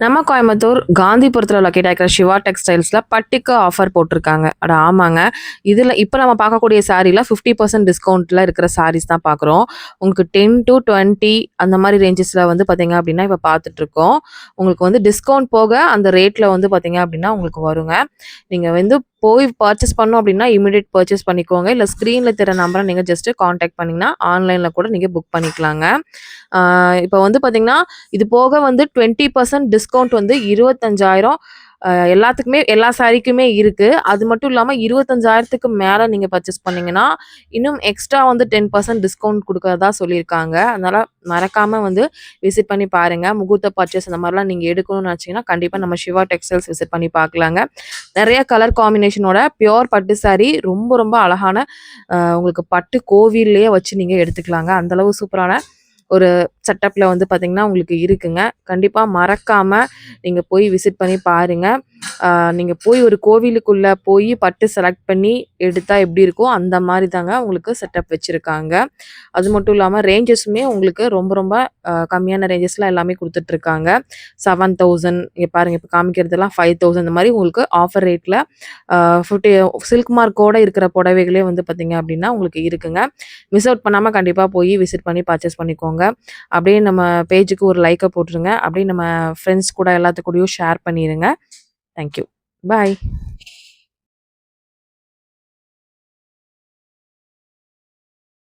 நம்ம கோயம்புத்தூர் காந்திபுரத்தில் லொக்கேட் ஆகிற சிவா டெக்ஸ்டைல்ஸில் பட்டுக்கு ஆஃபர் போட்டிருக்காங்க. அட ஆமாங்க. இதில் இப்போ நம்ம பார்க்கக்கூடிய சாரீல 50% டிஸ்கவுண்ட்டில் இருக்கிற சாரீஸ் தான் பார்க்குறோம். உங்களுக்கு 10 to 20 அந்த மாதிரி ரேஞ்சஸில் வந்து பார்த்தீங்க அப்படின்னா இப்போ பார்த்துட்ருக்கோம். உங்களுக்கு வந்து டிஸ்கவுண்ட் போக அந்த ரேட்டில் வந்து பார்த்தீங்க அப்படின்னா உங்களுக்கு வருங்க. நீங்கள் வந்து போய் பர்ச்சேஸ் பண்ணோம் அப்படின்னா இமீடியட் பர்ச்சேஸ் பண்ணிக்கோங்க. இல்லை ஸ்க்ரீனில் தெரிய நம்பரை நீங்கள் ஜஸ்ட்டு காண்டாக்ட் பண்ணிங்கன்னா ஆன்லைனில் கூட நீங்கள் புக் பண்ணிக்கலாங்க. இப்போ வந்து பார்த்தீங்கன்னா இது போக வந்து 20% டிஸ்கவுண்ட் வந்து 25,000 எல்லாத்துக்குமே எல்லா சாரீக்குமே இருக்கு. அது மட்டும் இல்லாம 25,000க்கு மேல நீங்க பர்ச்சேஸ் பண்ணீங்கன்னா, இன்னும் எக்ஸ்ட்ரா வந்து 10% டிஸ்கவுண்ட் குடுக்கறதா சொல்லியிருக்காங்க. அதனால மறக்காம வந்து விசிட் பண்ணி பாருங்க. முகூர்த்த பர்ச்சேஸ் அந்த மாரிலாம் நீங்க எடுக்கணும்னு நெனச்சீங்கன்னா, கண்டிப்பா நம்ம சிவா டெக்ஸ்டைல்ஸ் விசிட் பண்ணி பார்க்கலாங்க. நெறைய கலர் காம்பினேஷனோட பியூர் பட்டு சாரி ரொம்ப ரொம்ப அழகான உங்களுக்கு பட்டு கோவில்லயே வச்சு நீங்க எடுத்துக்கலாங்க. அந்த அளவு சூப்பரான ஒரு செட்டப்ல வந்து பார்த்தீங்கன்னா, உங்களுக்கு இருக்குங்க. கண்டிப்பா மறக்காம நீங்க போய் விசிட் பண்ணி பாருங்க. நீங்க போய் ஒரு கோவிலுக்குள்ள போய் பட்டு செலக்ட் பண்ணி எடுத்தா எப்படி இருக்கோ, அந்த மாரி தாங்க உங்களுக்கு செட்டப் வச்சிருக்காங்க. அது மட்டும் இல்லாம ரேஞ்சஸுமே உங்களுக்கு ரொம்ப ரொம்ப கம்மியான ரேஞ்சஸ்ல எல்லாமே குடுத்துட்ருக்காங்க. 7,000 இங்க பாருங்க இப்ப காமிக்கிறதெல்லாம் 5,000 இந்த மாரி உங்களுக்கு ஆஃபர் ரேட்ல 50 சில்க் மார்க்கோட இருக்கிற புடவைகளே வந்து பார்த்தீங்க அப்படின்னா, உங்களுக்கு இருக்குங்க. மிஸ் அவுட் பண்ணாம கண்டிப்பா போய் விசிட் பண்ணி பர்ச்சேஸ் பண்ணிக்கோங்க. அப்படியே நம்ம பேஜுக்கு ஒரு லைக்க போட்டுருங்க. அப்படியே நம்ம ஃப்ரெண்ட்ஸ் கூட எல்லாத்து கூடயும் ஷேர் பண்ணிருங்க. Thank you. பாய்.